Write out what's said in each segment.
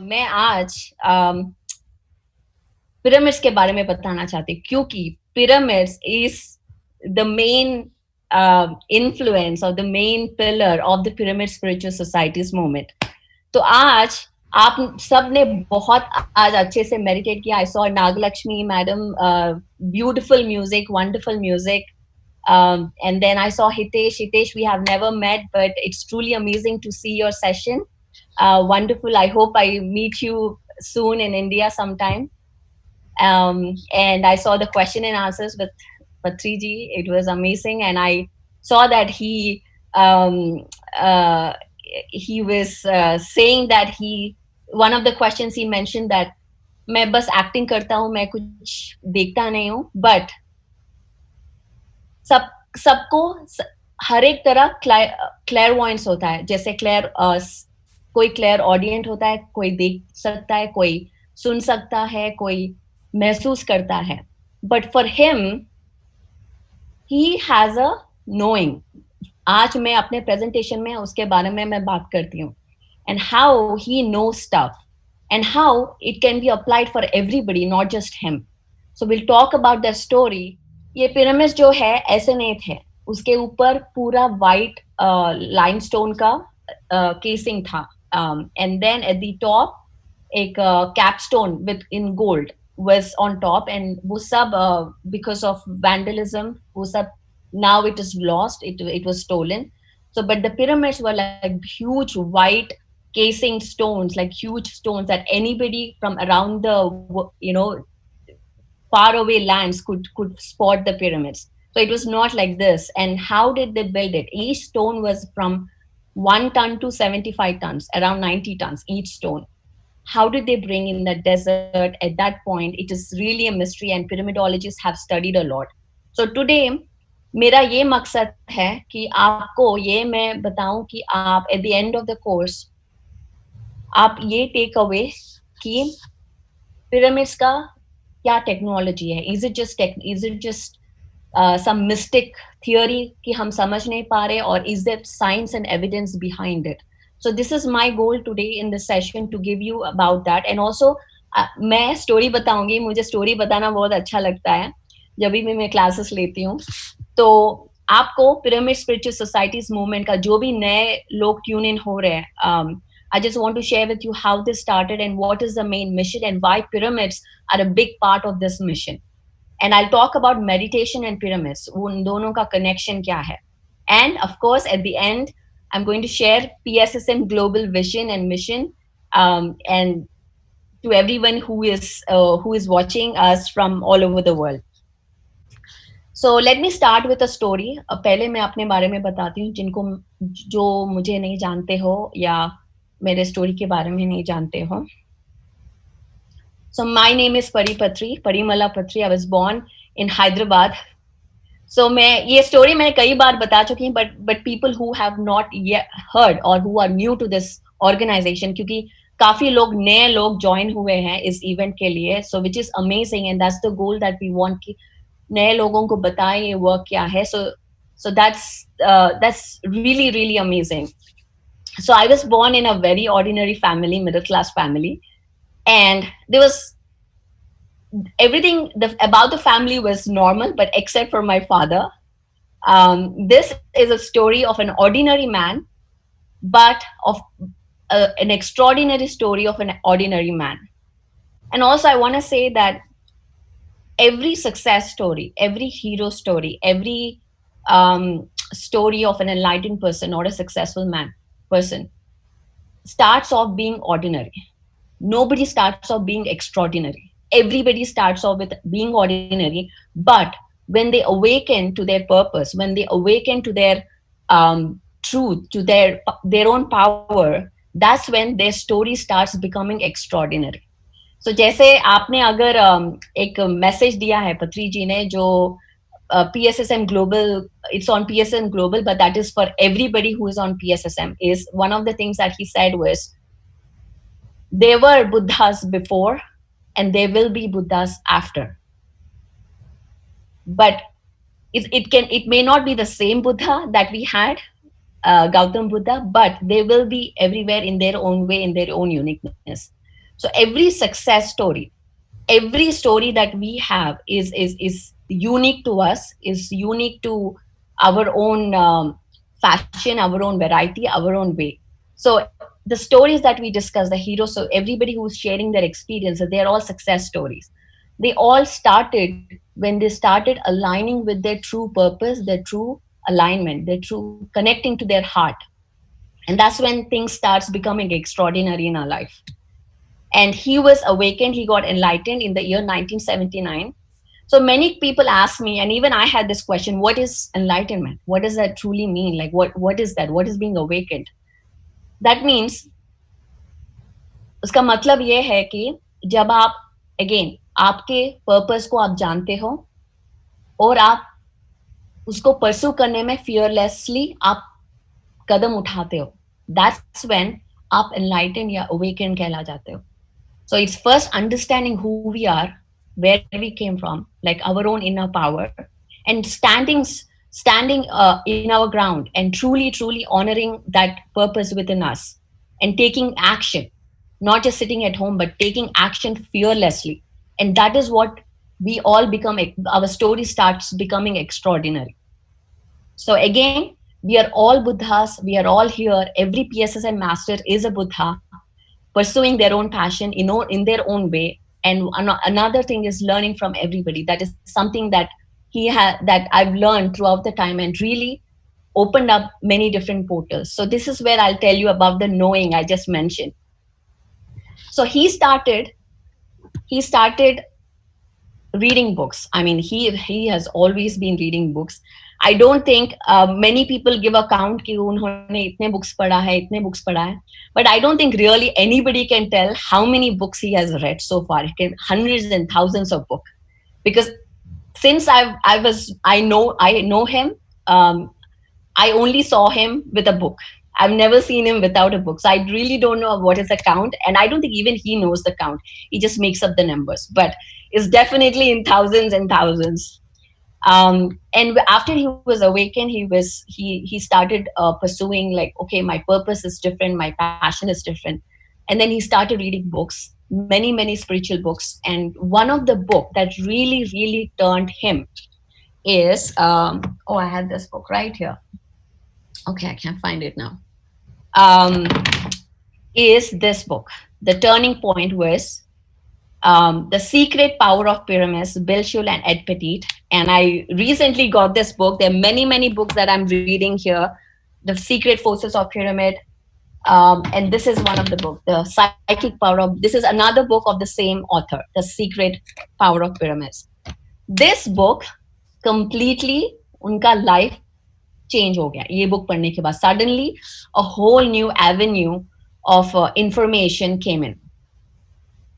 मैं आज पिरामिड्स के बारे में बताना चाहती हूँ क्योंकि pyramids is the main influence or the main pillar of the pyramid spiritual societies movement. तो आज आप सब ने बहुत आज अच्छे से मेडिटेट किया. I saw Nagalakshmi madam, beautiful music, wonderful music. And then I saw Hitesh. Hitesh, we have never met, but it's truly amazing to see your session. Wonderful. I hope I meet you soon in India sometime. And I saw the question and answers with Patriji. It was amazing, and I saw that um, uh, he was saying that one of the questions he mentioned that मैं बस acting करता हूँ, मैं कुछ देखता नहीं हूँ, but सबको हर एक तरह क्लेयरवॉयंस होता है. जैसे कोई क्लेयर ऑडियंट होता है, कोई देख सकता है, कोई सुन सकता है, कोई महसूस करता है. But for him he has a knowing. आज मैं अपने प्रेजेंटेशन में उसके बारे में मैं बात करती हूँ, and how he know stuff and how it can be applied for everybody, not just him. So will talk about the story. ये पिरामिड जो है ऐसे नहीं थे, उसके ऊपर पूरा वाइट लाइमस्टोन का केसिंग था, and then at the top एक capstone with in gold was on top, and वो सब because of vandalism वो सब now it is lost, it was stolen. So but the pyramids were like huge white casing stones, like huge stones that anybody from around the far away lands could spot the pyramids. So it was not like this. And how did they build it? Each stone was from 1 ton to 75 tons, around 90 tons each stone. How did they bring in the desert at that point? It is really a mystery, and pyramidologists have studied a lot. So today मेरा ये मकसद है कि आपको ये मैं बताऊं कि आप at the end of the course आप ये टेक अवे कि पिरामिड्स का क्या टेक्नोलॉजी है. Is it just some mystic theory कि हम समझ नहीं पा रहे, और is there science and evidence behind it? So this is my goal today in this session, to give you about that. And also मैं स्टोरी बताऊंगी. मुझे स्टोरी बताना बहुत अच्छा लगता है जब भी मैं क्लासेस लेती हूँ. तो आपको पिरामिड स्पिरिचुअल सोसाइटीज मूवमेंट का जो भी नए लोग ट्यून इन हो रहे हैं, I just want to share with you how this started and what is the main mission and why pyramids are a big part of this mission. And I'll talk about meditation and pyramids. उन दोनों का connection क्या है. And of course, at the end, I'm going to share PSSM global vision and mission, and to everyone who is watching us from all over the world. So let me start with a story. पहले मैं अपने बारे में बताती हूँ जो मुझे नहीं जानते हो या मेरे स्टोरी के बारे में नहीं जानते हो. So my name is Parimala Patri. I was born in Hyderabad. So ये story मैं कई बार बता चुकी हूँ, but people who have not yet heard or who are new to this organization, क्योंकि काफी नए लोग join हुए हैं इस event के लिए, so which is amazing, and that's the goal that we want कि नए लोगों को बताएं ये work क्या है. So that's really really amazing. So I was born in a very ordinary family, middle class family. And there was everything about the family was normal, but except for my father. This is a story of an ordinary man, but of an extraordinary story of an ordinary man. And also I want to say that every success story, every hero story, every story of an enlightened person or a successful person starts off being ordinary. Nobody starts off being extraordinary. Everybody starts off with being ordinary, but when they awaken to their purpose, when they awaken to their truth, to their own power, that's when their story starts becoming extraordinary. So जैसे आपने अगर एक message दिया है पत्री जी ने, जो PSSM Global, it's on PSSM Global, but that is for everybody who is on PSSM, is one of the things that he said was, there were Buddhas before and there will be Buddhas after. But it may not be the same Buddha that we had, Gautam Buddha, but they will be everywhere in their own way, in their own uniqueness. So every success story, every story that we have is unique to us, is unique to our own fashion, our own variety, our own way. So the stories that we discuss, the heroes, so everybody who's sharing their experience, they're all success stories. They all started when they started aligning with their true purpose, their true alignment, their true connecting to their heart. And that's when things starts becoming extraordinary in our life. And he was awakened, he got enlightened in the year 1979. So many people ask me, and even I had this question, what is enlightenment? What does that truly mean? Like, what is that? What is being awakened? That means, उसका मतलब ये है कि जब आप, again, आपके purpose को आप जानते हो और आप उसको परस्यू करने में फियरलेसली आप कदम उठाते हो, दैट्स व्हेन आप एनलाइटन या अवेकन कहला जाते हो. So it's first understanding who we are, where we came from, like our own inner power, and standing in our ground and truly honoring that purpose within us, and taking action, not just sitting at home, but taking action fearlessly. And that is what we all become. Our story starts becoming extraordinary. So again, we are all Buddhas. We are all here. Every PSSM master is a Buddha, pursuing their own passion in their own way. And another thing is learning from everybody. That is something that that I've learned throughout the time and really opened up many different portals. So this is where I'll tell you about the knowing I just mentioned. So he started reading books. I mean, he has always been reading books. I don't think many people give account कि उन्होंने इतने books पढ़ा है, इतने books पढ़ा है. But I don't think really anybody can tell how many books he has read so far. He can hundreds and thousands of books. Because since I know him, I only saw him with a book. I've never seen him without a book. So I really don't know what is the count. And I don't think even he knows the count. He just makes up the numbers. But it's definitely in thousands and thousands. And after he was awakened, he started pursuing, like, okay, my purpose is different, my passion is different. And then he started reading books, many spiritual books. And one of the book that really turned him is, I had this book right here. Okay, I can't find it now. Is this book. The turning point was The Secret Power of Pyramids, Bill Schull and Ed Petit. And I recently got this book. There are many books that I'm reading here. The Secret Forces of Pyramid. And this is one of the books, The Psychic Power of, this is another book of the same author, The Secret Power of Pyramids. This book completely, उनका life change हो गया ये book पढ़ने के बाद. Suddenly a whole new avenue of information came in.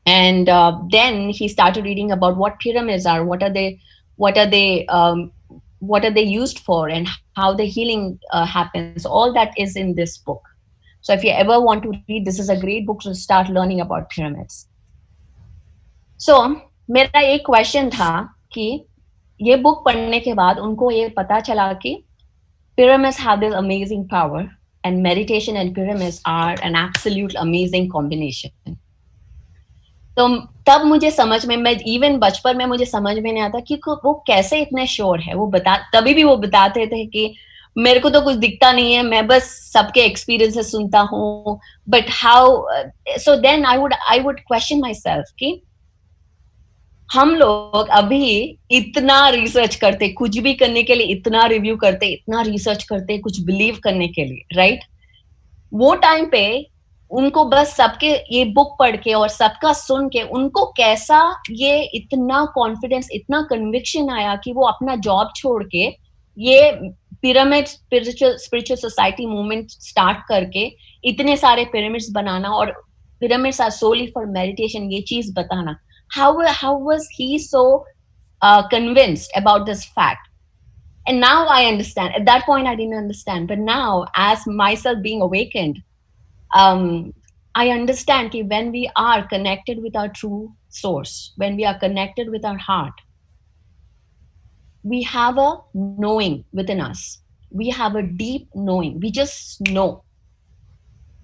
And then he started reading about what pyramids are, what are they used for, and how the healing happens. All that is in this book. So if you ever want to read, this is a great book to start learning about pyramids. So मेरा एक question था कि ये book पढ़ने के बाद उनको ये पता चला कि pyramids have this amazing power, and meditation and pyramids are an absolute amazing combination. तो तब मुझे समझ में, मैं इवन बचपन में मुझे समझ में नहीं आता कि वो कैसे इतने श्योर है. वो तभी भी वो बताते थे कि मेरे को तो कुछ दिखता नहीं है, मैं बस सबके एक्सपीरियंसेस सुनता हूँ. But how, so then I would question myself कि हम लोग अभी इतना रिसर्च करते, कुछ भी करने के लिए इतना रिव्यू करते, इतना रिसर्च करते कुछ बिलीव करने के लिए, राइट? वो टाइम पे उनको बस सबके ये बुक पढ़ के और सबका सुन के उनको कैसा ये इतना कॉन्फिडेंस, इतना कन्विक्शन आया कि वो अपना जॉब छोड़ के ये pyramid spiritual society movement start करके इतने सारे पिरामिड्स बनाना, और pyramids are solely for meditation, ये चीज बताना. How was he so convinced about this fact? And now I understand. At that point I didn't understand, but now as myself being awakened, I understand that when we are connected with our true source, when we are connected with our heart, we have a knowing within us. We have a deep knowing. We just know.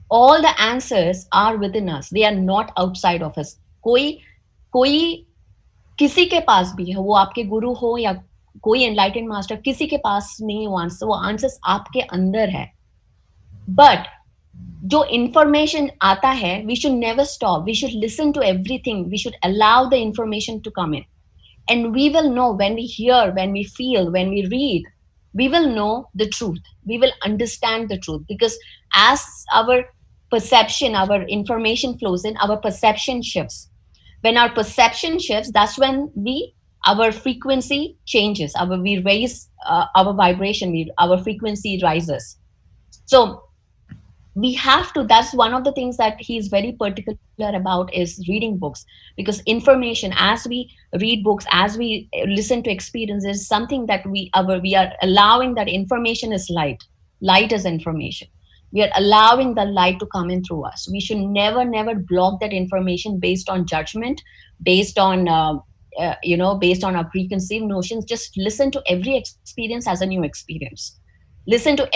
All the answers are within us, they are not outside of us. कोई कोई किसी के पास भी है, वो आपके गुरु हो या कोई एनलाइटेंड मास्टर, किसी के पास नहीं वो आंसर्स आपके अंदर है. बट जो इंफॉर्मेशन आता है, we should never stop, we should listen to everything, we should allow the information to come in. And we will know when we hear, when we feel, when we read, we will know the truth, we will understand the truth, because as our perception, our information flows in, our perception shifts. When our perception shifts, that's when our frequency changes, we raise our vibration, our frequency rises. So we have to, that's one of the things that he's very particular about, is reading books. Because information, as we read books, as we listen to experiences, something that we are allowing, that information is light is information. We are allowing the light to come in through us. We should never block that information based on judgment, based on based on our preconceived notions. Just listen to every experience as a new experience. Listen to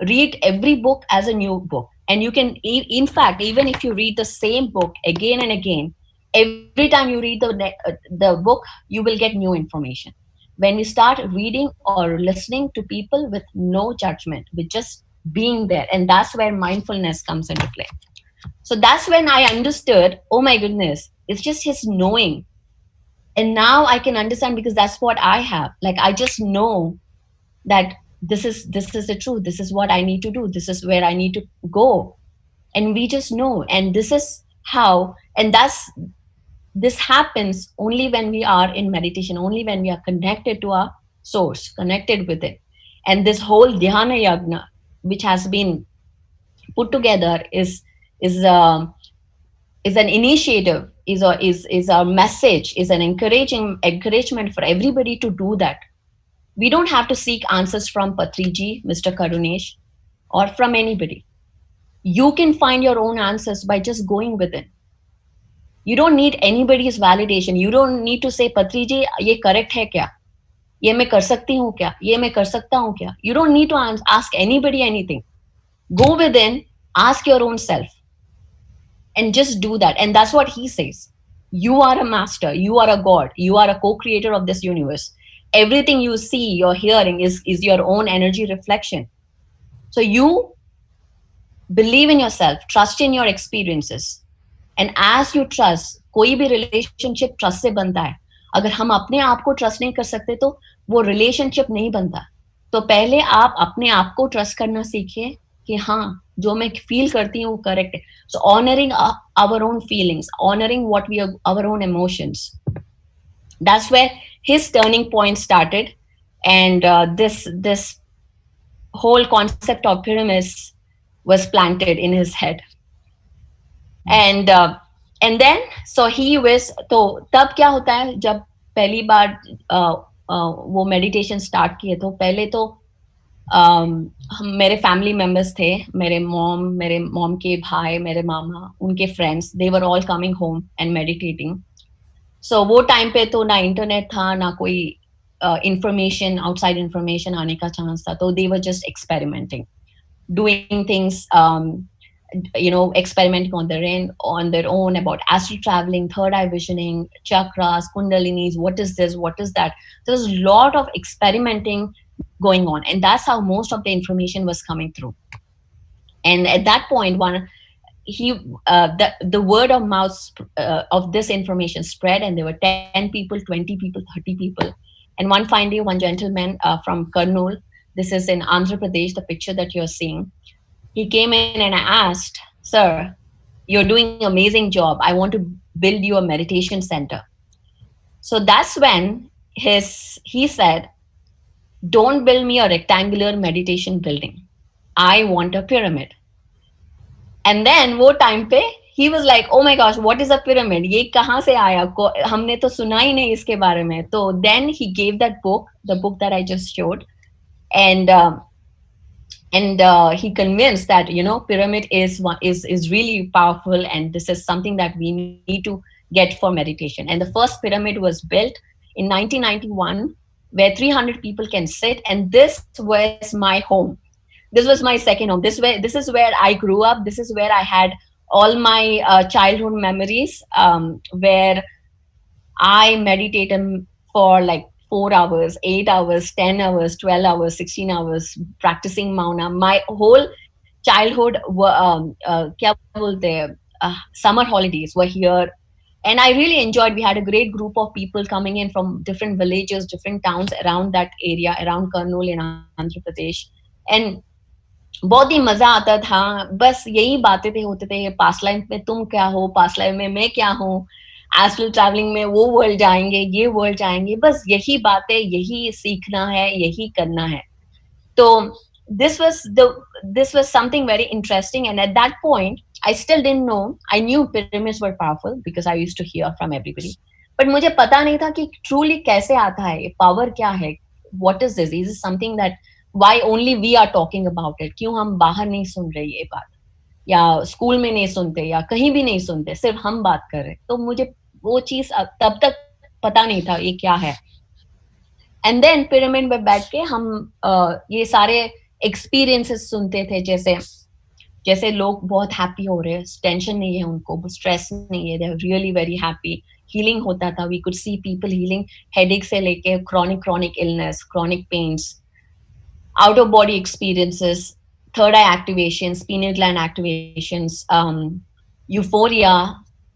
read every book as a new book. And you can, in fact, even if you read the same book again and again, every time you read the book, you will get new information. When we start reading or listening to people with no judgment, with just being there, and that's where mindfulness comes into play. So that's when I understood, oh my goodness, it's just his knowing. And now I can understand, because that's what I have. Like, I just know that this is the truth, this is what I need to do, this is where I need to go. And we just know. And this is how, and this happens only when we are in meditation, only when we are connected to our source, connected with it. And this whole dhyana yagna, which has been put together, is an initiative, is a message, is an encouragement for everybody to do that. We don't have to seek answers from Patriji, Mr. Karunesh, or from anybody. You can find your own answers by just going within. You don't need anybody's validation. You don't need to say, Patriji, ye correct hai kya? Ye main kar sakti hu kya? Ye main kar sakta hu kya? You don't need to ask anybody anything. Go within, ask your own self, and just do that. And that's what he says. You are a master, you are a god, you are a co-creator of this universe. Everything you see, you're hearing is your own energy reflection. So you believe in yourself, trust in your experiences. And as you trust, कोई भी relationship trust से बनता है. अगर हम अपने आप को trust नहीं कर सकते तो वो relationship नहीं बनता. तो पहले आप अपने आप को trust करना सीखिए कि हाँ, जो मैं feel करती हूँ वो correct है. So honoring our own feelings, honoring what we are, our own emotions. That's where his turning point started. And this whole concept of pyramids was planted in his head. And then so he was, तो तब क्या होता है, जब पहली बार वो meditation start किए, तो पहले तो मेरे फैमिली मेंबर्स थे, मेरे मॉम के भाई, मेरे मामा, उनके friends, they were all coming home and meditating. So वो टाइम पे तो ना इंटरनेट था, ना कोई इंफॉर्मेशन, आउटसाइड इंफॉर्मेशन आने का चांस था. तो they were just experimenting, doing things, experimenting on their own about astral traveling, third eye visioning, chakras, kundalinis, what is this, what is that. There's a lot of experimenting going on, and that's how most of the information was coming through. And at that point, the word of mouth of this information spread, and there were 10 people, 20 people, 30 people. And one fine day, one gentleman from Kurnool, this is in Andhra Pradesh, the picture that you're seeing, he came in and I asked, sir, you're doing an amazing job. I want to build you a meditation center. So that's when he said, don't build me a rectangular meditation building. I want a pyramid. And then वो time पे he was like, oh my gosh, what is a pyramid? ये कहाँ से आया? हमने तो सुना ही नहीं इसके बारे में. तो then he gave that book, the book that I just showed, and he convinced that pyramid is really powerful, and this is something that we need to get for meditation. And the first pyramid was built in 1991, where 300 people can sit, and this was my home. This was my second home. This is where I grew up. This is where I had all my childhood memories, where I meditated for like 4 hours, 8 hours, 10 hours, 12 hours, 16 hours, practicing Mauna. My whole childhood, kya bolte hai, summer holidays were here, and I really enjoyed. We had a great group of people coming in from different villages, different towns around that area, around Kurnool in Andhra Pradesh, and बहुत ही मजा आता था. बस यही बातें थे, होते थे, पास्ट लाइफ में तुम क्या हो, पास्ट लाइफ में मैं क्या हूँ, एस्ट्रल ट्रैवलिंग में वो वर्ल्ड जाएंगे, ये वर्ल्ड जाएंगे, बस यही बातें, यही सीखना है, यही करना है. So this was the this was something very interesting, and at that point I still didn't know. I knew pyramids were powerful because I used to hear from everybody, but मुझे पता नहीं था कि truly कैसे आता है ये power, क्या है, what is this, is this something that why only we are talking about it, क्यों हम बाहर नहीं सुन रहे ये बात, या स्कूल में नहीं सुनते, या कहीं भी नहीं सुनते, सिर्फ हम बात कर रहे. तो मुझे वो चीज तब तक पता नहीं था ये क्या है. एंड देन पिरामिड में बैठ के हम ये सारे एक्सपीरियंसेस सुनते थे, जैसे जैसे लोग बहुत हैप्पी हो रहे हैं, टेंशन नहीं है उनको, स्ट्रेस नहीं है, they are really very happy. Healing होता था, we could see people healing, headache से लेके chronic illness, chronic pains, out of body experiences, third eye activations, pineal gland activations, euphoria.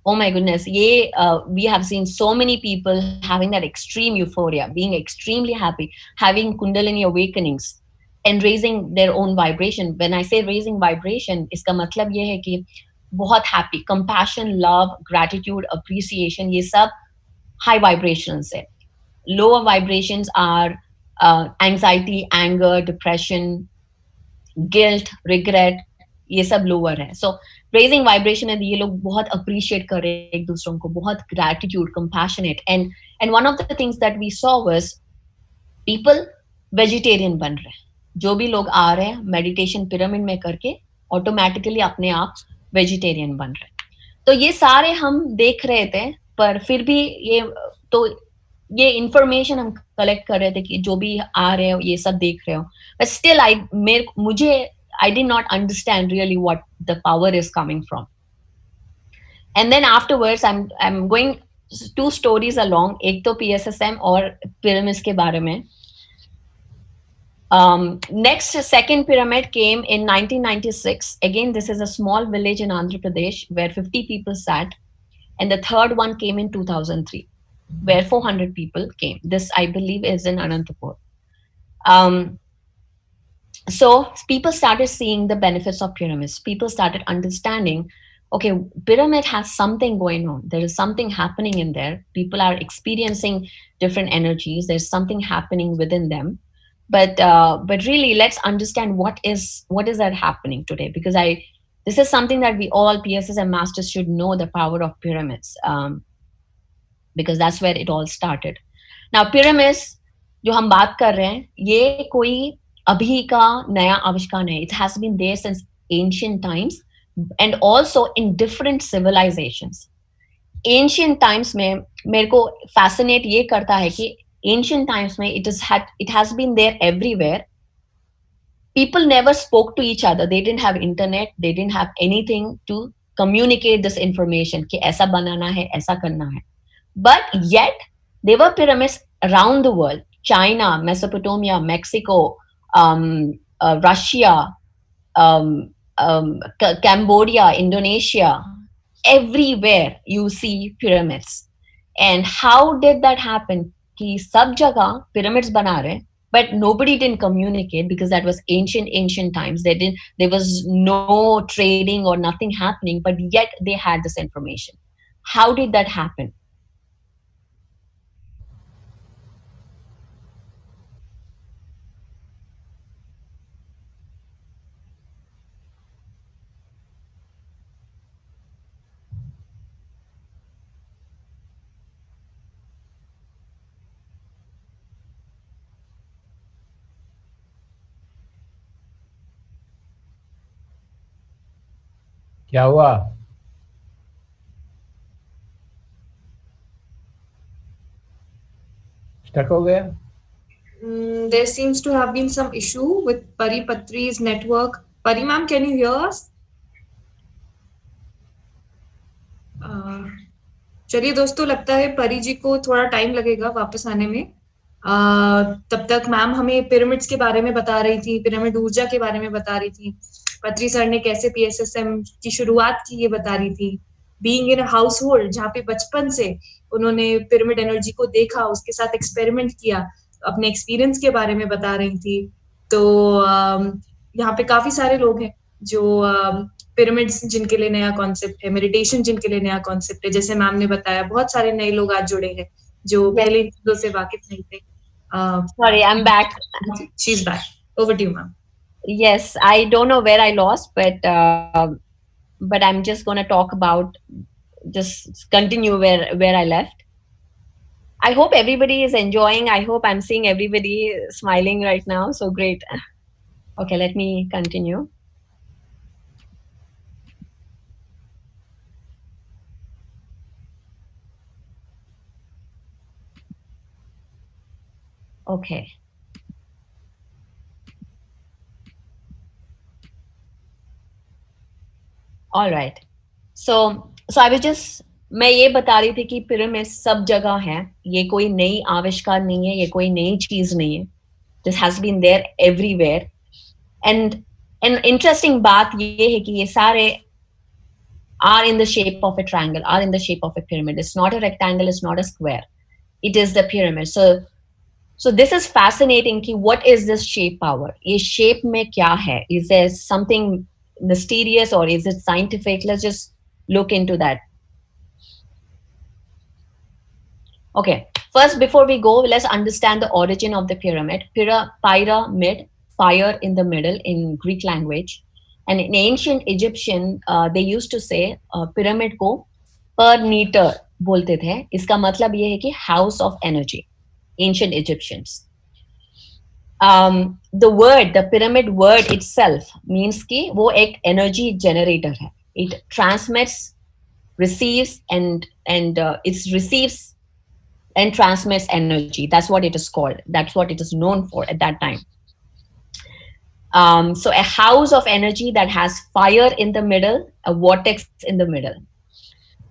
Oh my goodness, we have seen so many people having that extreme euphoria, being extremely happy, having kundalini awakenings, and raising their own vibration. When I say raising vibration, iska matlab ye hai ki बहुत happy, compassion, love, gratitude, appreciation, ये सब high vibrations है. Lower vibrations are anxiety, anger, depression, guilt, regret, ये सब lower है. So raising vibration है, ये लोग बहुत appreciate कर रहे हैं एक दूसरों को, बहुत gratitude, compassionate, and one of the things that we saw was people vegetarian बन रहे हैं. जो भी लोग आ रहे हैं मेडिटेशन पिरामिड में करके ऑटोमेटिकली अपने आप वेजिटेरियन बन रहे हैं. तो ये सारे हम देख रहे थे, पर फिर भी ये, तो ये इंफॉर्मेशन हम कलेक्ट कर रहे थे कि जो भी आ रहे हो ये सब देख रहे हो, बट स्टिल मुझे I did not understand really what the power is coming from. And then afterwards I am going to stories along, एक तो पीएसएसएम और पिरामिड्स के बारे में. Next, second pyramid came in 1996. Again, this is a small village in Andhra Pradesh where 50 people sat. And the third one came in 2003, where 400 people came. This, I believe, is in Anantapur. So people started seeing the benefits of pyramids. People started understanding, okay, pyramid has something going on. There is something happening in there. People are experiencing different energies. There's something happening within them. But really, let's understand what is that happening today, because this is something that we all PSSM masters should know, the power of pyramids, because that's where it all started. Now pyramids जो हम बात कर रहे हैं, ये कोई अभी का नया आविष्कार नहीं. It has been there since ancient times and also in different civilizations. Ancient times में मेरे को fascinate ये करता है कि ancient times mein it has been there everywhere. People never spoke to each other. They didn't have internet, they didn't have anything to communicate this information कि ऐसा बनाना है, ऐसा करना है. But yet there were pyramids around the world. China, Mesopotamia, Mexico, Russia, Cambodia, Indonesia, everywhere you see pyramids. And how did that happen? कि सब जगह pyramids बना रहे, but nobody didn't communicate because that was ancient times. There was no trading or nothing happening, but yet they had this information. How did that happen? क्या हुआ? Stuck हो गया? There seems to have been some issue with Pari Patri's network. Pari ma'am, can you hear us? Uh, चलिए दोस्तों, लगता है परी जी को थोड़ा टाइम लगेगा वापस आने में। तब तक मैम हमें पिरामिड्स के बारे में बता रही थी, पिरामिड ऊर्जा के बारे में बता रही थी, पत्री सर ने कैसे पीएसएसएम की शुरुआत की ये बता रही थी। बीइंग इन हाउस होल्ड जहाँ पे बचपन से उन्होंने पिरामिड एनर्जी को देखा, उसके साथ एक्सपेरिमेंट किया, अपने एक्सपीरियंस के बारे में बता रही थी। तो यहाँ पे काफी सारे लोग हैं जो पिरामिड्स जिनके लिए नया कॉन्सेप्ट है, मेडिटेशन जिनके लिए नया कॉन्सेप्ट है, जैसे मैम ने बताया बहुत सारे नए लोग आज जुड़े हैं जो Yes. पहले इन चीजों से वाकिफ नहीं थे। Sorry, I'm back. She is back, over to you ma'am. Yes, I don't know where I lost, but I'm just gonna talk about, just continue where I left. I hope everybody is enjoying. I hope I'm seeing everybody smiling right now. So great. Okay, let me continue. Okay. All right. So I was just, मैं ये बता रही थी कि pyramid सब जगह है, ये कोई नई आविष्कार नहीं है, ये कोई नई चीज नहीं है. This has been there everywhere. And an interesting बात ये है कि ये सारे are in the shape of a triangle, are in the shape of a pyramid. It's not a rectangle, it's not a square. It is the pyramid. So this is fascinating. Ki what is this shape power? Ye shape mein kya hai? Is there something mysterious or is it scientific? Let's just look into that. Okay. First, before we go, let's understand the origin of the pyramid. Pyramid, fire in the middle in Greek language. And in ancient Egyptian, they used to say pyramid को per meter बोलते थे. इसका मतलब ये है कि house of energy. Ancient Egyptians. The pyramid word itself means कि वो एक energy generator है. It transmits, receives, and it receives and transmits energy. That's what it is called. That's what it is known for at that time. So a house of energy that has fire in the middle, a vortex in the middle,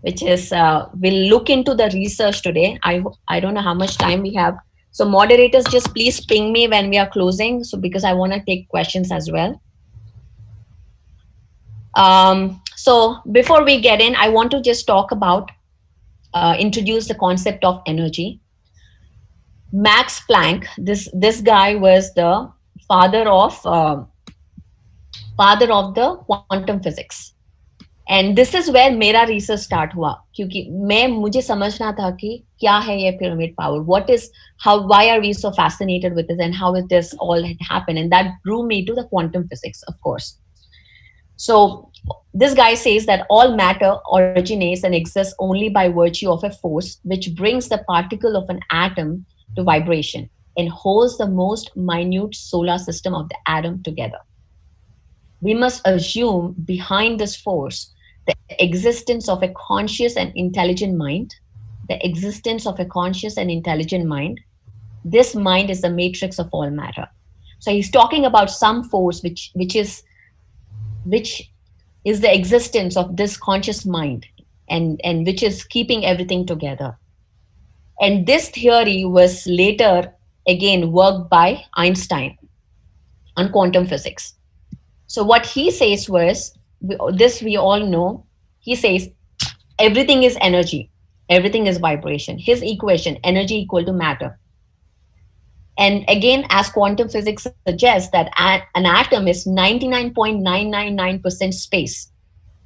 which is we'll look into the research today. I don't know how much time we have. So moderators, just please ping me when we are closing. So because I want to take questions as well. So before we get in, I want to just talk about introduce the concept of energy. Max Planck, this guy was the father of the quantum physics. And this is where मेरा research start हुआ, क्योंकि मुझे समझना था कि क्या है ये pyramid power, what is how why are we so fascinated with this and how it this all happened, and that drew me to the quantum physics of course. So this guy says that all matter originates and exists only by virtue of a force which brings the particle of an atom to vibration and holds the most minute solar system of the atom together. We must assume behind this force the existence of a conscious and intelligent mind, the existence of a conscious and intelligent mind. This mind is the matrix of all matter. So he's talking about some force which is the existence of this conscious mind, and which is keeping everything together. And this theory was later again worked by Einstein on quantum physics. So what he says was, this we all know, he says everything is energy, everything is vibration. His equation, energy equal to matter. And again, as quantum physics suggests, that an atom is 99.999% space.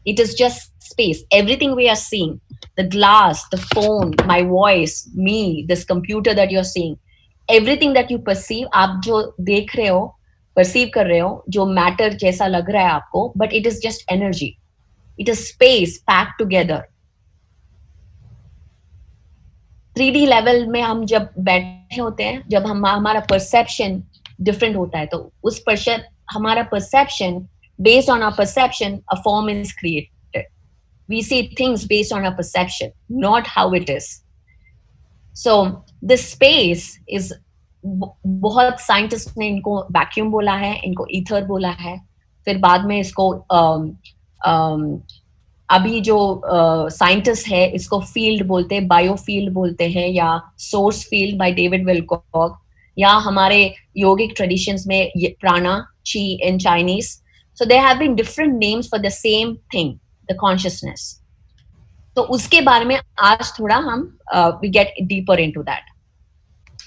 It is just space. Everything we are seeing, the glass, the phone, my voice, me, this computer that you're seeing, everything that you perceive, आप जो देख रहे हो, perceive कर रहे हो, जो matter जैसा लग रहा है आपको, but it is just energy, it is space pack together. 3D level में हम जब बैठे होते हैं, जब हमारा परसेप्शन डिफरेंट होता है, तो उस हमारा perception, based on our perception, a form is created. We see things based on our perception, not how it is. So this space is बहुत साइंटिस्ट ने इनको वैक्यूम बोला है, इनको ईथर बोला है, फिर बाद में इसको अभी जो साइंटिस्ट है इसको फील्ड बोलते हैं, बायोफील्ड बोलते हैं, या source field by David Wilcock, या हमारे योगिक ट्रेडिशंस में prana chi in Chinese. So there have been different names for the same thing, the consciousness. तो उसके बारे में आज थोड़ा हम we get deeper into that.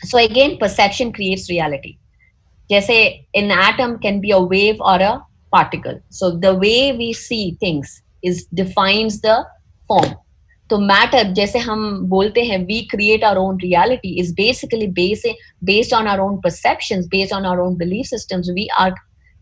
So again, perception creates reality. जैसे an atom can be a wave or a particle. So the way we see things is defines the form. तो matter, जैसे हम बोलते हैं we create our own reality, is basically based on our own perceptions, based on our own belief systems. We are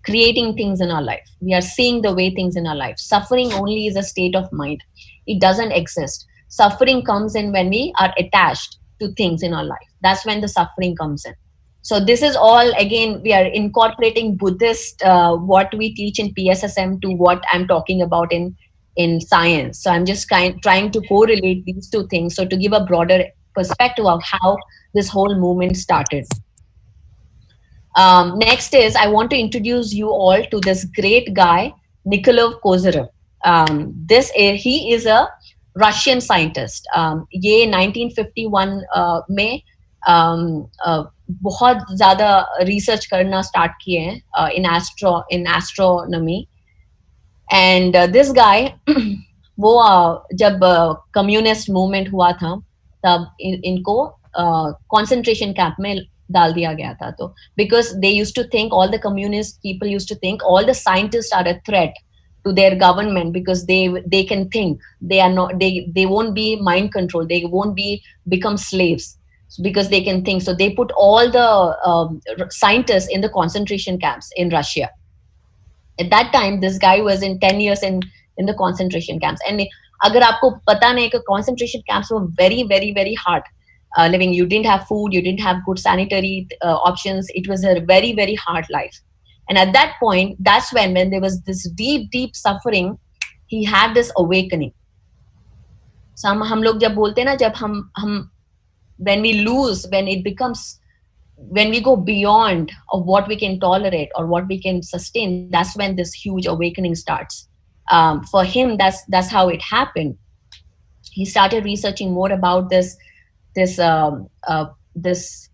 creating things in our life. We are seeing the way things in our life. Suffering only is a state of mind. It doesn't exist. Suffering comes in when we are attached to things in our life. That's when the suffering comes in. So this is all, again, we are incorporating Buddhist, what we teach in PSSM to what I'm talking about in science. So I'm just trying to correlate these two things, so to give a broader perspective of how this whole movement started. Next is, I want to introduce you all to this great guy, Nikolai Kozyrev. He is a Russian scientist. ये 1951 में बहुत ज़्यादा research करना start किए हैं in astronomy. And this guy, वो जब communist movement हुआ था तब इनको concentration camp में डाल दिया गया था. तो because they used to think, all the communist people used to think all the scientists are a threat to their government, because they can think, they are not, they won't be mind controlled, they won't become slaves, because they can think. So they put all the scientists in the concentration camps in Russia. At that time, this guy was in 10 years in the concentration camps. And agar aapko pata nahi, concentration camps were very, very, very hard living. You didn't have food, you didn't have good sanitary options. It was a very, very hard life. And at that point, that's when there was this deep, deep suffering, he had this awakening. So हम लोग जब बोलते हैं ना, जब हम when we lose, when we go beyond of what we can tolerate or what we can sustain, that's when this huge awakening starts. For him, that's how it happened. He started researching more about this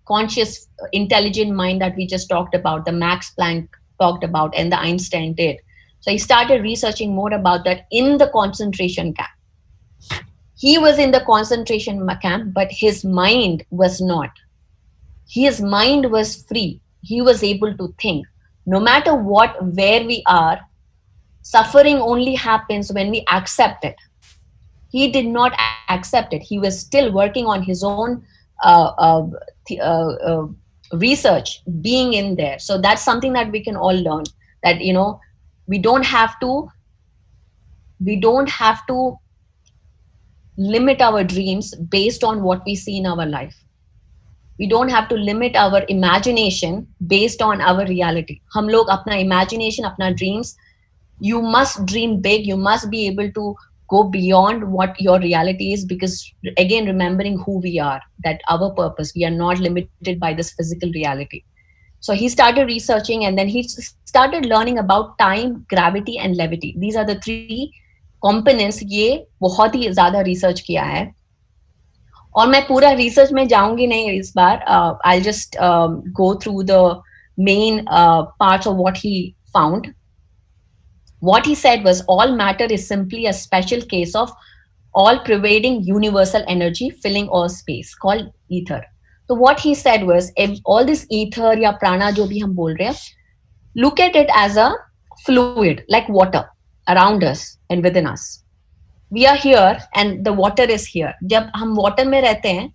conscious, intelligent mind that we just talked about, the Max Planck talked about, and the Einstein did. So he started researching more about that in the concentration camp. He was in the concentration camp, but his mind was not. His mind was free. He was able to think. No matter where we are, suffering only happens when we accept it. He did not accept it. He was still working on his own research, being in there. So that's something that we can all learn, that we don't have to limit our dreams based on what we see in our life. We don't have to limit our imagination based on our reality. हम लोग अपना imagination, अपना dreams, you must dream big. You must be able to go beyond what your reality is, because again, remembering who we are, that our purpose, we are not limited by this physical reality. So he started researching, and then he started learning about time, gravity, and levity. These are the three components. ये बहुत ही ज़्यादा research किया है, और मैं पूरा research में जाऊंगी नहीं इस बार. I'll just go through the main parts of what he found. What he said was, all matter is simply a special case of all-pervading universal energy filling all space, called ether. So what he said was, if all this ether या prana जो भी हम बोल रहे हैं, look at it as a fluid, like water around us and within us. We are here and the water is here. जब हम water में रहते हैं,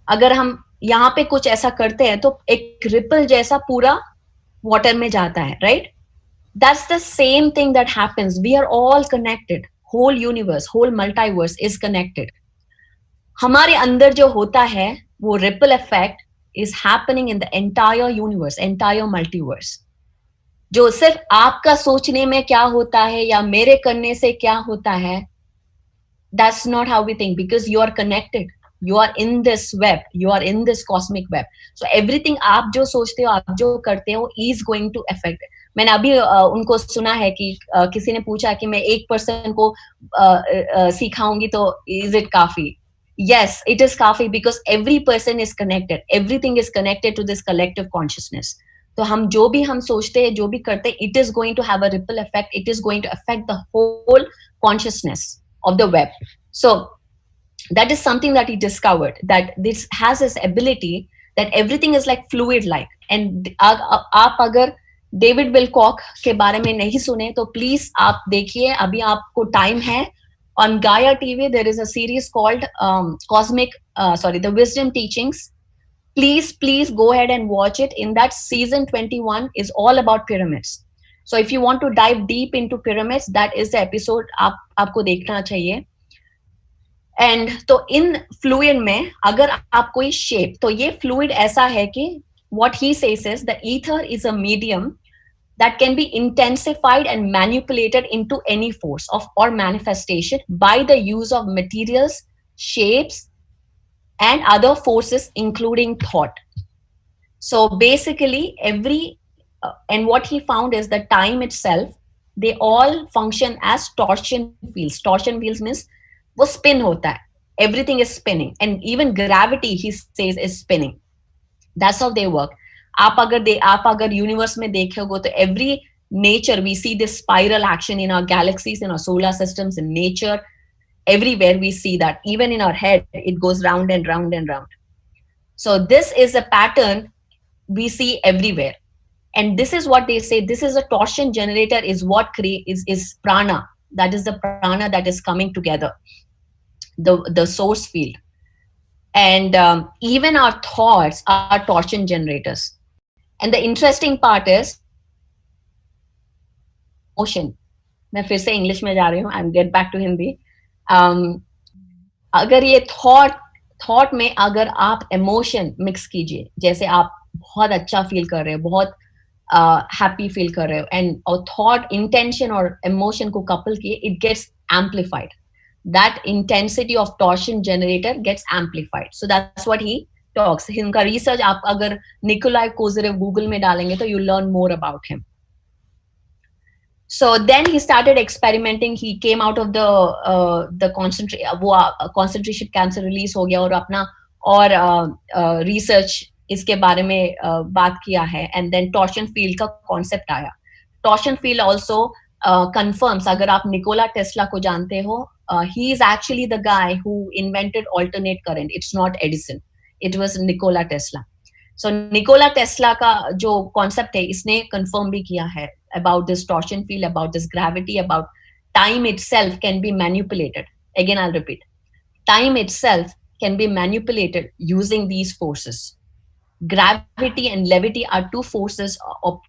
अगर हम यहाँ पे कुछ ऐसा करते हैं तो एक ripple जैसा पूरा water में जाता है, right? That's the same thing that happens. We are all connected. Whole universe, whole multiverse is connected. हमारे अंदर जो होता है, वो ripple effect is happening in the entire universe, entire multiverse. जो सिर्फ आपका सोचने में क्या होता है या मेरे करने से क्या होता है, that's not how we think, because you are connected. You are in this web, you are in this cosmic web. So everything आप जो सोचते हो, आप जो करते हो, is going to affect. मैंने अभी उनको सुना है कि किसी ने पूछा कि मैं एक पर्सन को सिखाऊंगी तो is it काफी? Yes, it is काफी, because every person is connected, everything is connected to this collective consciousness. तो हम जो भी हम सोचते हैं, जो भी करते हैं, it is going to have a ripple effect, it is going to affect the whole consciousness of the web. So that is something that he discovered, that this has this ability that everything is like fluid like. And आप अगर David विलकॉक के बारे में नहीं सुने तो please आप देखिए, अभी आपको टाइम है. On Gaia TV there is a series called the Wisdom Teachings. Please go ahead and watch it. In that, season 21 is all about pyramids. So if you want to dive deep into pyramids, that is the episode आपको देखना चाहिए. And तो इन fluid में अगर आप कोई shape, तो ये फ्लूइड ऐसा है कि what he says is the ether is a medium that can be intensified and manipulated into any force of or manifestation by the use of materials, shapes, and other forces, including thought. So basically and what he found is the time itself, they all function as torsion fields. Torsion fields means वो spin होता है, everything is spinning, and even gravity he says is spinning. That's how they work. आप अगर universe में देखोगे तो every nature we see this spiral action in our galaxies, in our solar systems, in nature, everywhere we see that. Even in our head it goes round and round and round. So this is a pattern we see everywhere, and this is what they say, this is a torsion generator, is what is prana. That is the prana that is coming together, the source field. And even our thoughts are torsion generators. And the interesting part is emotion. मैं फिर से English में जा रही हूँ, I'm get back to Hindi. अगर ये thought में अगर आप इमोशन मिक्स कीजिए, जैसे आप बहुत अच्छा फील कर रहे हो, बहुत हैप्पी फील कर रहे हो, एंड और थॉट, इंटेंशन और इमोशन को कपल किए, it gets amplified. That intensity of torsion generator gets amplified. So that's what he talks. इनका research आप अगर Nikolai Kozyrev Google में डालेंगे तो you learn more about him. So then he started experimenting. He came out of the concentration camp से release हो गया और अपना और research इसके बारे में बात किया है. And then torsion field का concept आया. Torsion field also confirms, अगर आप निकोला टेस्ला को जानते हो, he is actually the guy who invented alternate current. It's not Edison, it was Nikola Tesla. So Nikola Tesla का जो concept है, इसने confirm भी किया है about this torsion field, about this gravity, about time itself can be manipulated. Again, I'll repeat, time itself can be manipulated using these forces. Gravity and levity are two forces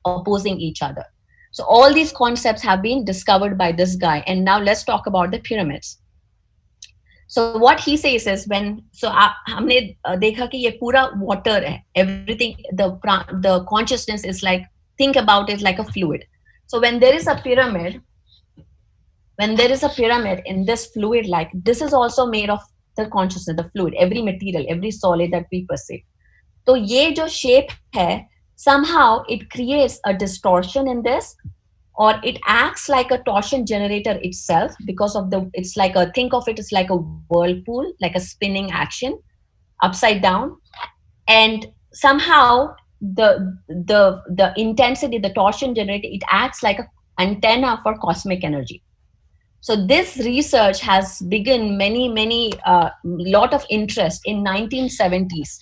opposing each other. So all these concepts have been discovered by this guy. And now let's talk about the pyramids. So what he says is, हमने देखा कि ये पूरा water है, everything, the consciousness is like, think about it like a fluid. So when there is a pyramid in this fluid, like this is also made of the consciousness, the fluid, every material, every solid that we perceive. तो ये जो shape है, somehow it creates a distortion in this, or it acts like a torsion generator itself, because of it's like think of it as like a whirlpool, like a spinning action upside down. And somehow the intensity, the torsion generator, it acts like an antenna for cosmic energy. So this research has begun many lot of interest in 1970s.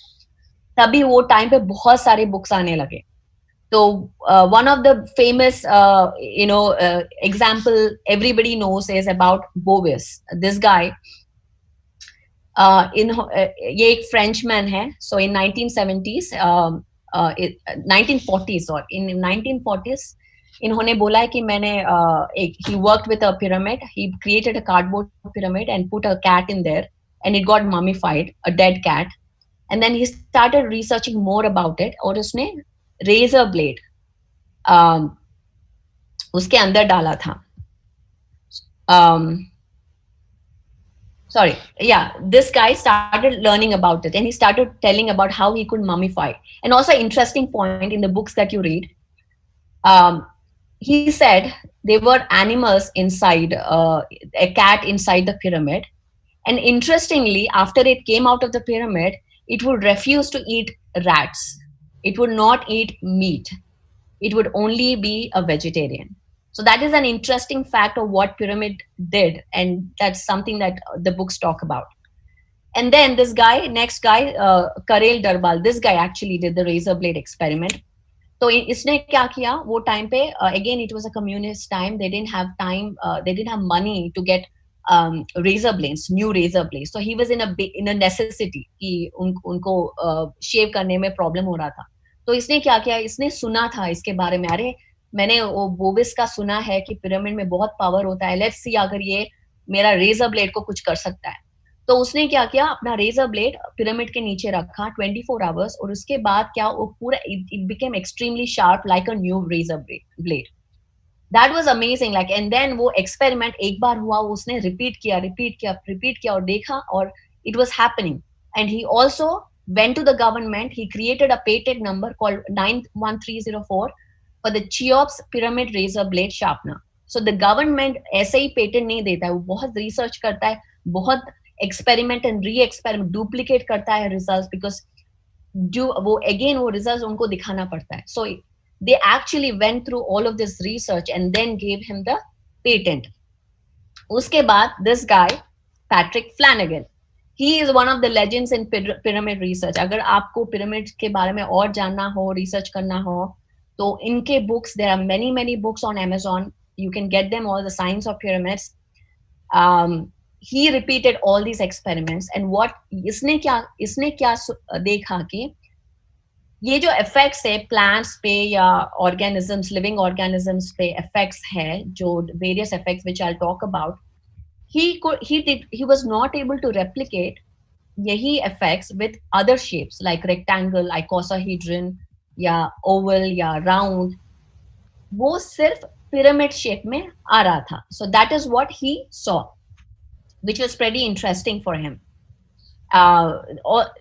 तभी वो time पे बहुत सारे books आने लगे. तो one of the famous example everybody knows is about Bovis. This guy, ये एक Frenchman है. So in 1970s, 1940s or in 1940s, इन्होंने बोला है कि मैंने he worked with a pyramid. He created a cardboard pyramid and put a cat in there, and it got mummified, a dead cat. And then he started researching more about it, और उसने razor blade उसके अंदर डाला था. sorry, yeah, this guy started learning about it, and he started telling about how he could mummify. And also, interesting point in the books that you read, um, he said there were animals inside, a cat inside the pyramid. And interestingly, after it came out of the pyramid, it would refuse to eat rats. It would not eat meat. It would only be a vegetarian. So that is an interesting fact of what pyramid did, and that's something that the books talk about. And then this guy, next guy, Karel Darbal, this guy actually did the razor blade experiment. तो इसने क्या किया वो time पे, again it was a communist time, they didn't have time, they didn't have money to get razor blades, new razor blades. So he was in a necessity कि उनको शेव करने में प्रॉब्लम हो रहा था. तो इसने क्या किया, इसने सुना था इसके बारे में, अरे मैंने वो बोविस का सुना है कि पिरामिड में बहुत पावर होता है, लेट्स सी अगर ये मेरा रेजर ब्लेड को कुछ कर सकता है. तो उसने क्या किया, अपना रेजर ब्लेड पिरामिड के नीचे रखा 24 आवर्स, और उसके बाद क्या वो पूरा it became extremely sharp like a new razor blade. That was amazing like. And then वो एक्सपेरिमेंट एक बार हुआ, उसने रिपीट किया और देखा, और it was happening. And he also went to the government. He created a patent number called 91304 for the Cheops pyramid razor blade sharpener. So the government ऐसे ही पेटेंट नहीं देता है, वो बहुत रिसर्च करता है, बहुत experiment and re experiment duplicate करता है रिजल्ट्स, बिकॉज जो वो अगेन वो रिजल्ट्स उनको दिखाना पड़ता है. सो they actually went through all of this research and then gave him the patent. उसके बाद this guy Patrick Flanagan, he is one of the legends in pyramid research. अगर आपको पिरामिड के बारे में और जानना हो, रिसर्च करना हो, तो इनके books, there are many books on Amazon, you can get them, all the science of pyramids. He repeated all these experiments, and what इसने क्या देखा कि ये जो इफेक्ट्स है प्लांट्स पे या ऑर्गेनिजम्स, लिविंग ऑर्गेनिजम्स पे इफेक्ट्स है, जो various effects which I will talk about, he was not able to replicate यही effects with other shapes like rectangle, icosahedron या oval या round. वो सिर्फ pyramid shape में आ रहा था. So that is what he saw, which was pretty interesting for him.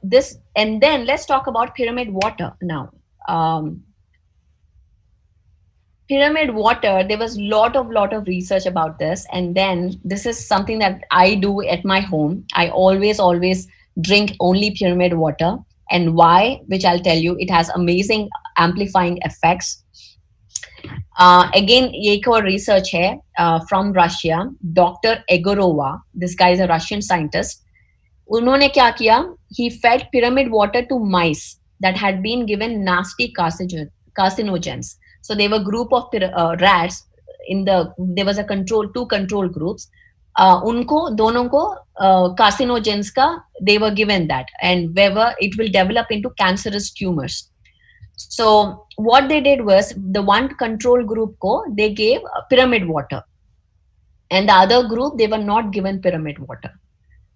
This, and then let's talk about pyramid water now. Pyramid water, there was lot of research about this, and then this is something that I do at my home. I always drink only pyramid water. And why, which I'll tell you, it has amazing amplifying effects. Again, ये एक और research है from Russia, Dr. Egorova. This guy is a Russian scientist. उन्होंने क्या किया, he fed pyramid water to mice that had been given nasty carcinogens. So they were group of rats in there was a two control groups. उनको दोनों को carcinogens का they were given that, and wherever it will develop into cancerous tumors. So what they did was, the one control group ko they gave pyramid water, and the other group they were not given pyramid water.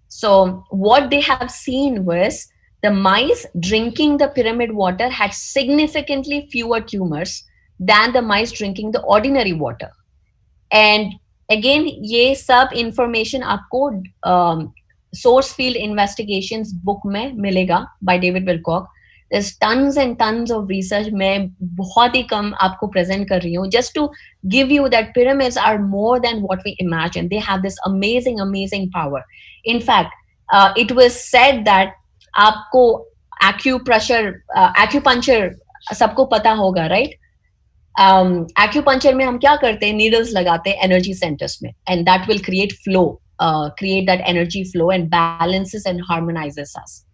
So what they have seen was, the mice drinking the pyramid water had significantly fewer tumors than the mice drinking the ordinary water. And again, ये सब information आपको source field investigations book में मिलेगा by David Wilcock. There's tons and tons of research. मैं बहुत ही कम आपको present कर रही हूँ, just to give you that pyramids are more than what we imagine. They have this amazing power. In fact, it was said that आपको acupuncture सबको पता होगा, right? Acupuncture में हम क्या करते हैं, needles लगाते हैं energy centers में, and that will create flow, create that energy flow and balances and harmonizes us.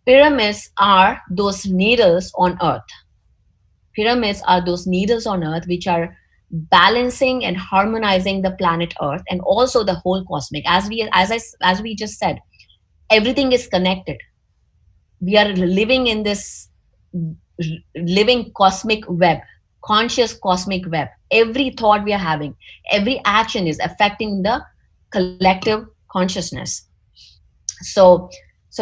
Pyramids are those needles on earth. Pyramids are those needles on earth which are balancing and harmonizing the planet Earth and also the whole cosmic. As we just said, everything is connected. We are living in this living cosmic web, conscious cosmic web. Every thought we are having, every action is affecting the collective consciousness. So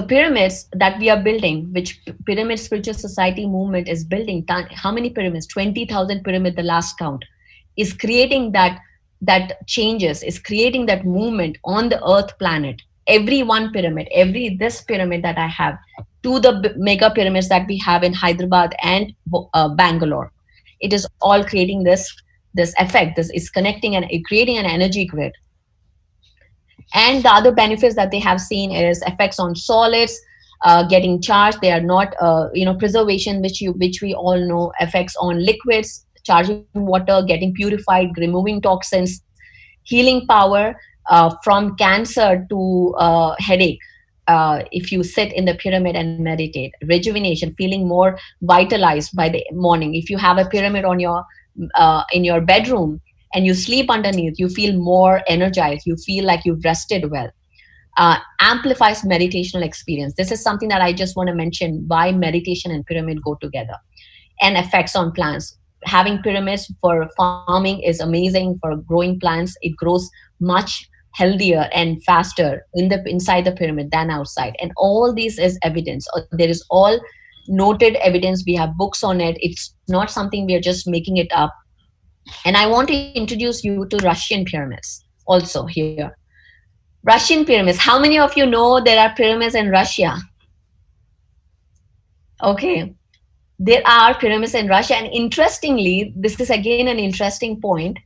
pyramids that we are building, which Pyramid Spiritual Society movement is building, how many pyramids? 20,000 pyramids, the last count, is creating that that changes, is creating that movement on the earth planet. Every one pyramid, every this pyramid that I have, to the mega pyramids that we have in Hyderabad and Bangalore, it is all creating this effect. This is connecting and creating an energy grid. And the other benefits that they have seen is effects on solids getting charged. They are not preservation, which we all know. Effects on liquids, charging water, getting purified, removing toxins, healing power from cancer to headache. If you sit in the pyramid and meditate, rejuvenation, feeling more vitalized by the morning. If you have a pyramid on your in your bedroom and you sleep underneath, you feel more energized. You feel like you've rested well. Amplifies meditational experience. This is something that I just want to mention, why meditation and pyramid go together. And effects on plants. Having pyramids for farming is amazing. For growing plants, it grows much healthier and faster inside the pyramid than outside. And all this is evidence. There is all noted evidence. We have books on it. It's not something we are just making it up. And I want to introduce you to Russian pyramids also here. Russian pyramids. How many of you know there are pyramids in Russia? Okay. There are pyramids in Russia. And interestingly, this is again an interesting point.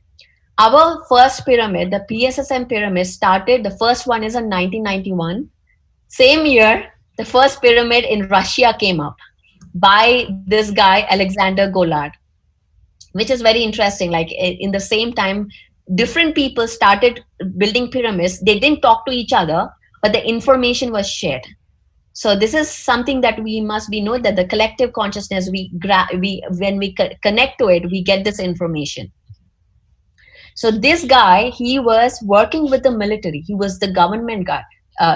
Our first pyramid, the PSSM pyramid, started, the first one is in 1991. Same year, the first pyramid in Russia came up by this guy, Alexander Gollard, which is very interesting. Like in the same time, different people started building pyramids. They didn't talk to each other, but the information was shared. So this is something that we must be know, that the collective consciousness, when we connect to it, we get this information. So this guy, he was working with the military. He was the government guy,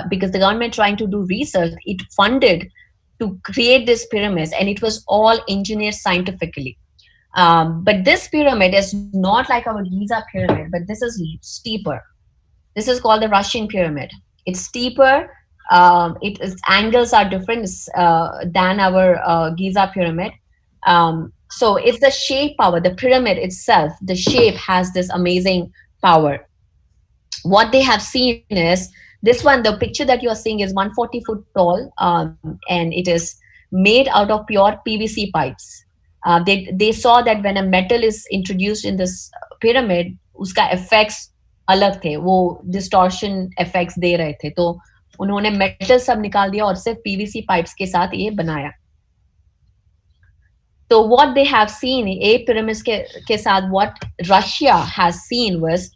because the government trying to do research, it funded to create this pyramids, and it was all engineered scientifically. But this pyramid is not like our Giza pyramid, but this is steeper. This is called the Russian pyramid. It's steeper. Its angles are different than our Giza pyramid. So it's the shape power, the pyramid itself, the shape has this amazing power. What they have seen is this one, the picture that you are seeing is 140 foot tall, and it is made out of pure PVC pipes. They saw that when a metal is introduced in this pyramid, uska effects alag the, wo distortion effects de rahe the. तो उन्होंने metal सब निकाल दिया और सिर्फ PVC pipes के साथ ये बनाया. So what they have seen, a pyramids ke saath, what Russia has seen was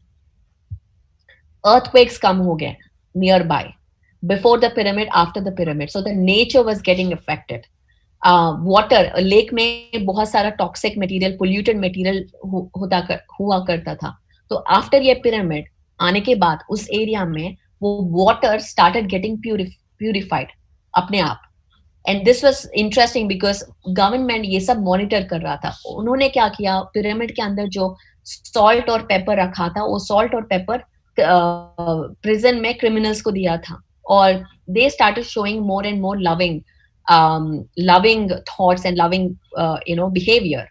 earthquakes come ho gaye nearby, before the pyramid, after the pyramid. So the nature was getting affected. Water, lake में बहुत सारा toxic material, polluted material हुआ करता था. तो after ये pyramid आने के बाद उस area में वो water started getting purified अपने आप. And this was interesting because government ये सब monitor कर रहा था. उन्होंने क्या किया, pyramid के अंदर जो salt और pepper रखा था, वो salt और pepper prison में criminals को दिया था. और they started showing more and more loving thoughts and loving behavior.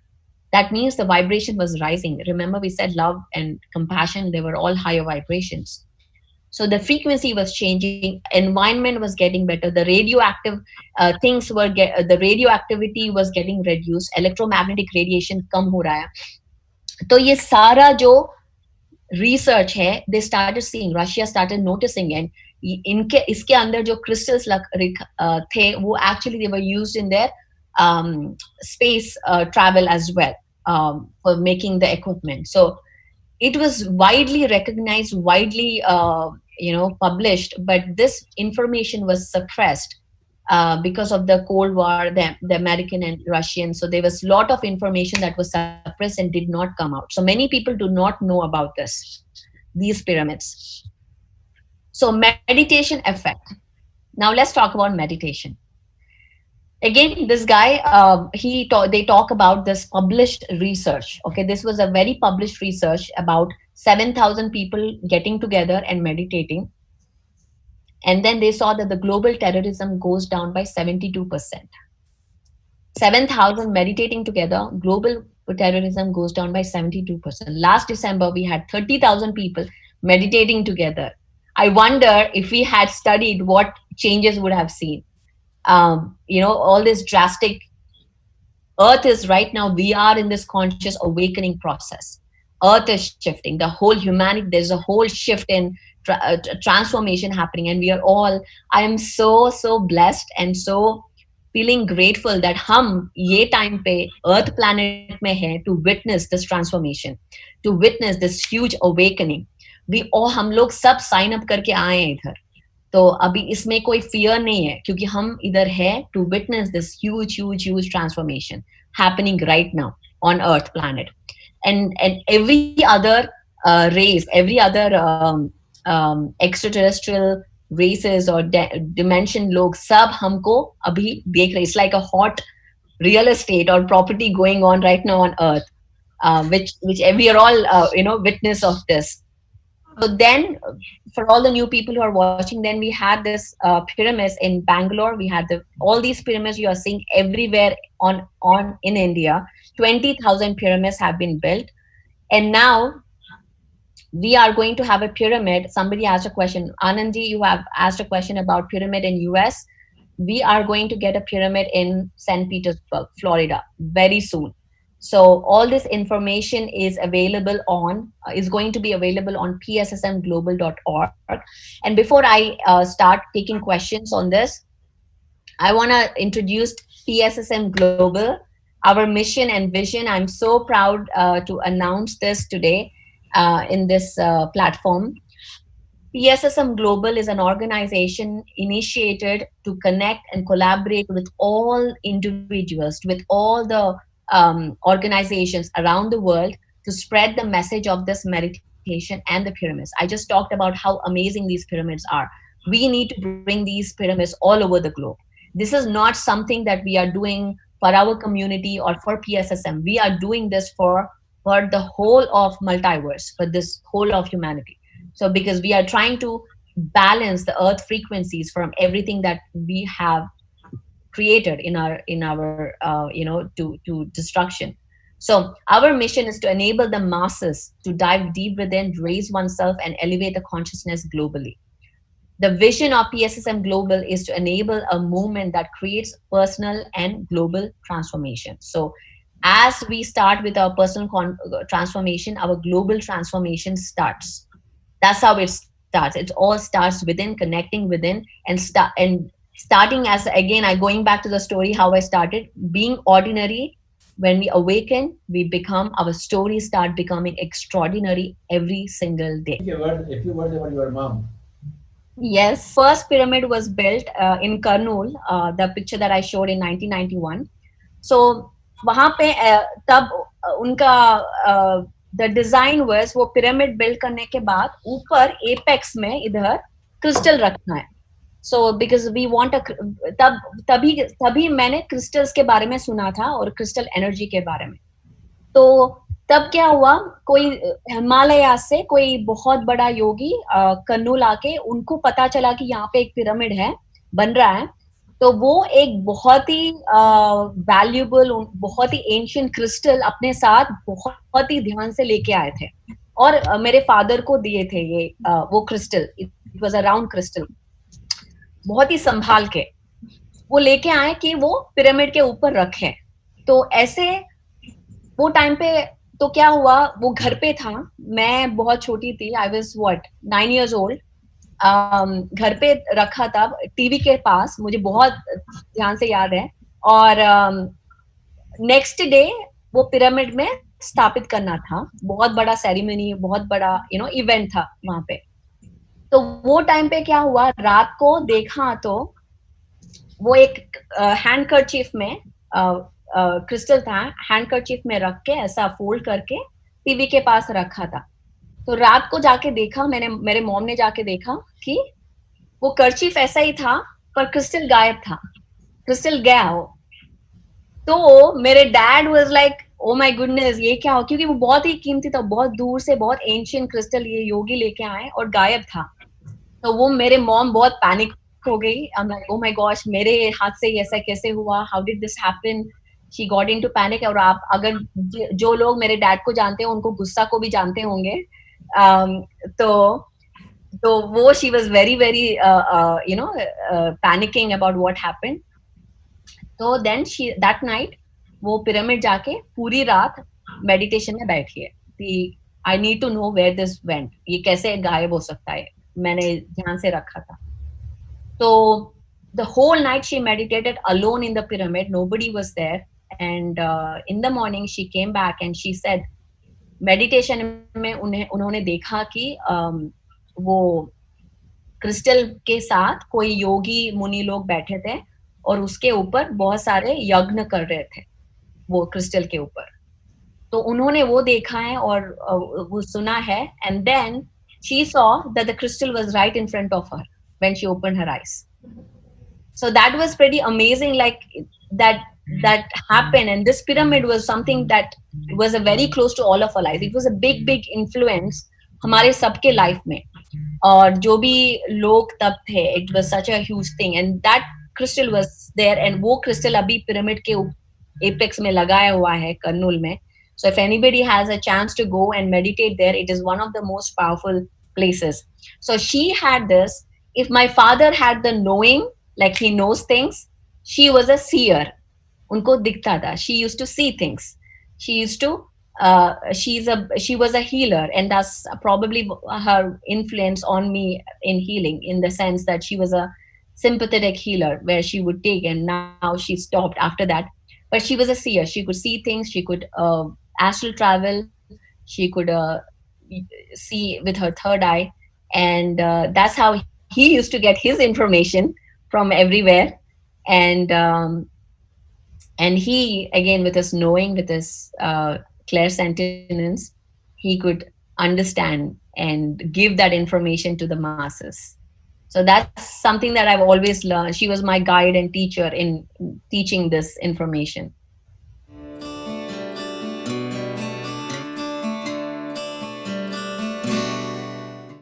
That means the vibration was rising. Remember we said love and compassion, they were all higher vibrations. So the frequency was changing, environment was getting better, the radioactive the radioactivity was getting reduced, electromagnetic radiation kam ho raha hai. तो ये सारा जो research है, they started seeing, Russia started noticing, and इनके इसके अंदर जो crystals थे, वो actually they were used in their space travel as well, for making the equipment. So it was widely recognized, widely published, but this information was suppressed because of the Cold War, the American and Russian. So there was a lot of information that was suppressed and did not come out. So many people do not know about these pyramids. So meditation effect. Now let's talk about meditation. Again, this guy, they talk about this published research. Okay, this was a very published research about 7,000 people getting together and meditating. And then they saw that the global terrorism goes down by 72%. 7,000 meditating together, global terrorism goes down by 72%. Last December, we had 30,000 people meditating together. I wonder if we had studied what changes would have seen. All this drastic. Earth is right now, we are in this conscious awakening process. Earth is shifting. The whole humanity, there's a whole shift in transformation happening, and we are all. I am so blessed and so feeling grateful that हम ये time पे Earth planet में हैं to witness this transformation, to witness this huge awakening. हम लोग सब sign up करके आए हैं इधर. तो अभी इसमें कोई fear नहीं है क्योंकि हम इधर है to witness this huge transformation happening right now on Earth planet, and every other race, every other extraterrestrial races or dimension लोग सब हमको अभी देख रहे. It's like a hot real estate or property going on right now on Earth, which we are all witness of this. So then, for all the new people who are watching, then we had this pyramids in Bangalore. We had all these pyramids you are seeing everywhere on in India. 20,000 pyramids have been built, and now we are going to have a pyramid. Somebody asked a question. Anandi, you have asked a question about pyramid in US. We are going to get a pyramid in St. Petersburg, Florida, very soon. So all this information is going to be available on pssmglobal.org. And before I start taking questions on this, I want to introduce PSSM Global, our mission and vision. I'm so proud to announce this today in this platform. PSSM Global is an organization initiated to connect and collaborate with all individuals, with all the organizations around the world to spread the message of this meditation and the pyramids. I just talked about how amazing these pyramids are. We need to bring these pyramids all over the globe. This is not something that we are doing for our community or for PSSM. We are doing this for the whole of multiverse, for this whole of humanity. So because we are trying to balance the earth frequencies from everything that we have created in our to destruction. So our mission is to enable the masses to dive deep within, raise oneself, and elevate the consciousness globally. The vision of PSSM Global is to enable a movement that creates personal and global transformation. So as we start with our personal transformation, our global transformation starts. That's how it starts. It all starts within, connecting within, and starting as, again, I'm going back to the story how I started, being ordinary. When we awaken, we become, our stories start becoming extraordinary every single day. A few words about your mom. Yes, first pyramid was built in Kurnool, the picture that I showed in 1991. So वहाँ पे तब उनका the design was वो pyramid build करने के बाद ऊपर apex में इधर crystal रखना है. So because we want तभी मैंने crystals के बारे में सुना था और crystal energy के बारे में. तो तब क्या हुआ, कोई हिमालय से कोई बहुत बड़ा योगी कर्नूल आके उनको पता चला कि यहाँ पे एक पिरामिड है, बन रहा है. तो वो एक बहुत ही वैल्यूएबल, बहुत ही एंशिएंट क्रिस्टल अपने साथ बहुत ही ध्यान से लेके आए थे और मेरे फादर को दिए थे ये वो crystal. It was a round crystal, बहुत ही संभाल के वो लेके आए कि वो पिरामिड के ऊपर रखे. तो ऐसे वो टाइम पे तो क्या हुआ, वो घर पे था, मैं बहुत छोटी थी, आई वाज 9 years old. घर पे रखा था टीवी के पास, मुझे बहुत ध्यान से याद है. और नेक्स्ट डे वो पिरामिड में स्थापित करना था, बहुत बड़ा सेरेमनी, बहुत बड़ा इवेंट था वहां पे. तो वो टाइम पे क्या हुआ, रात को देखा तो वो एक हैंडकरचीफ में क्रिस्टल था, हैंडकरचीफ में रख के ऐसा फोल्ड करके टीवी के पास रखा था. तो रात को जाके देखा, मेरे मॉम ने जाके देखा कि वो कर्चीफ ऐसा ही था पर क्रिस्टल गायब था, क्रिस्टल गया हो. तो मेरे dad was like, oh my goodness, ये क्या हो, क्योंकि वो बहुत ही कीमती था, बहुत दूर से बहुत एंशिएंट क्रिस्टल ये योगी लेके आए और गायब था. तो वो मेरे मॉम बहुत पैनिक हो गई. I am like, oh my gosh, मेरे हाथ से ऐसा कैसे हुआ, how did this happen. she got into panic. और आप अगर जो लोग मेरे डैड को जानते हैं उनको गुस्सा को भी जानते होंगे. तो वो she was very panicking about what happened. तो then she that night वो पिरामिड जाके पूरी रात मेडिटेशन में बैठी है कि I need to know where this went. ये कैसे गायब हो सकता है, मैंने ध्यान से रखा था. So the whole night she meditated alone in the pyramid. Nobody was there. And in the morning she came back and she said, meditation में उन्होंने देखा कि वो क्रिस्टल के साथ कोई योगी मुनि लोग बैठे थे और उसके ऊपर बहुत सारे यज्ञ कर रहे थे वो क्रिस्टल के ऊपर. तो उन्होंने वो देखा है और वो सुना है. And then she saw that the crystal was right in front of her when she opened her eyes. So that was pretty amazing, like that happened. And this pyramid was something that was a very close to all of our lives. It was a big influence हमारे सबके life में. और जो भी लोग तब थे, it was such a huge thing. And that crystal was there. And वो crystal अभी pyramid के apex में लगाया हुआ है कर्नूल में. So if anybody has a chance to go and meditate there, it is one of the most powerful places. So she had this. If my father had the knowing, like he knows things, she was a seer. Unko dikhta tha. She used to see things. She used to. She was a healer, and that's probably her influence on me in healing, in the sense that she was a sympathetic healer, where she would take, and now she stopped after that. But she was a seer. She could see things. She could astral travel. She could see with her third eye, and that's how he used to get his information from everywhere. And he, again, with his knowing, with his clairsentience, he could understand and give that information to the masses. So that's something that I've always learned. She was my guide and teacher in teaching this information.